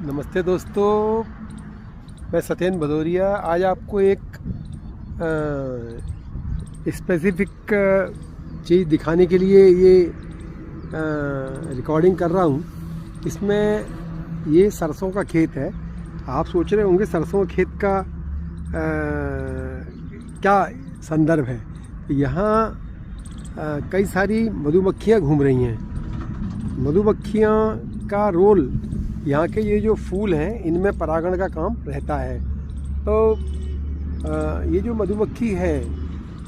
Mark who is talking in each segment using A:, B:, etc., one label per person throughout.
A: नमस्ते दोस्तों, मैं सत्येंद्र भदौरिया आज आपको एक स्पेसिफिक चीज़ दिखाने के लिए ये रिकॉर्डिंग कर रहा हूँ। इसमें ये सरसों का खेत है। आप सोच रहे होंगे सरसों के खेत का क्या संदर्भ है। यहाँ कई सारी मधुमक्खियाँ घूम रही हैं। मधुमक्खियाँ का रोल, यहाँ के ये जो फूल हैं इनमें परागण का काम रहता है। तो ये जो मधुमक्खी है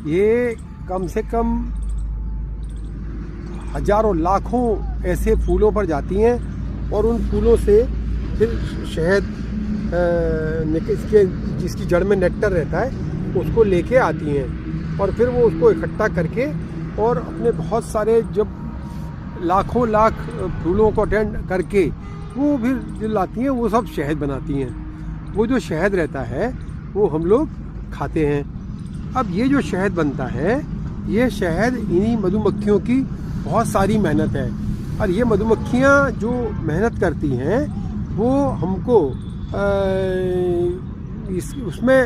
A: ये कम से कम हजारों लाखों ऐसे फूलों पर जाती हैं और उन फूलों से फिर शहद इसके जिसकी जड़ में नेक्टर रहता है उसको लेके आती हैं और फिर वो उसको इकट्ठा करके और अपने बहुत सारे जब लाखों लाख फूलों को अटेंड करके वो फिर जो लाती हैं वो सब शहद बनाती हैं। वो जो शहद रहता है वो हम लोग खाते हैं। अब ये जो शहद बनता है ये शहद इन्हीं मधुमक्खियों की बहुत सारी मेहनत है। और ये मधुमक्खियाँ जो मेहनत करती हैं वो हमको उसमें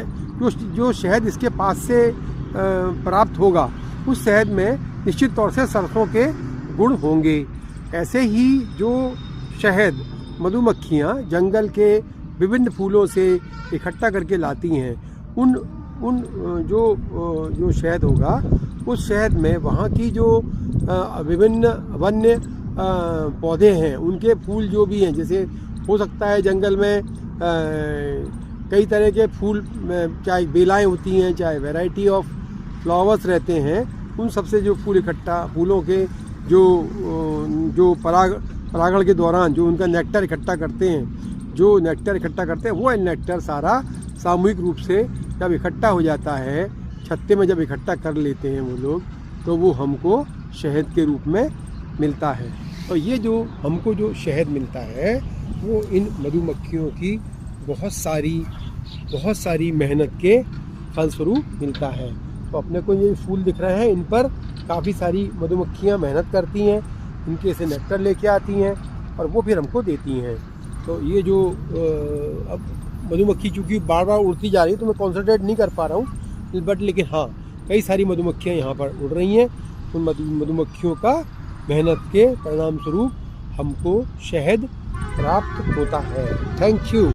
A: जो शहद इसके पास से प्राप्त होगा उस शहद में निश्चित तौर से सरसों के गुण होंगे। ऐसे ही जो शहद मधुमक्खियाँ जंगल के विभिन्न फूलों से इकट्ठा करके लाती हैं उन जो शहद होगा उस शहद में वहाँ की जो विभिन्न वन्य पौधे हैं उनके फूल जो भी हैं, जैसे हो सकता है जंगल में कई तरह के फूल, चाहे बेलाएँ होती हैं चाहे वैरायटी ऑफ फ्लावर्स रहते हैं, उन सबसे जो फूल इकट्ठा फूलों के जो परागण के दौरान जो उनका नेक्टर इकट्ठा करते हैं, वो नेक्टर सारा सामूहिक रूप से जब इकट्ठा हो जाता है, छत्ते में जब इकट्ठा कर लेते हैं वो लोग, तो वो हमको शहद के रूप में मिलता है। और ये जो हमको जो शहद मिलता है वो इन मधुमक्खियों की बहुत सारी मेहनत के फलस्वरूप मिलता है। तो अपने को ये फूल दिख रहे हैं, इन पर काफ़ी सारी मधुमक्खियाँ मेहनत करती हैं, इनके से नेक्टर लेके आती हैं और वो फिर हमको देती हैं। तो ये जो अब मधुमक्खी चूँकि बार बार उड़ती जा रही है तो मैं कॉन्सेंट्रेट नहीं कर पा रहा हूँ, बट लेकिन हाँ कई सारी मधुमक्खियाँ यहाँ पर उड़ रही हैं। उन मधुमक्खियों का मेहनत के परिणाम स्वरूप हमको शहद प्राप्त होता है। Thank you.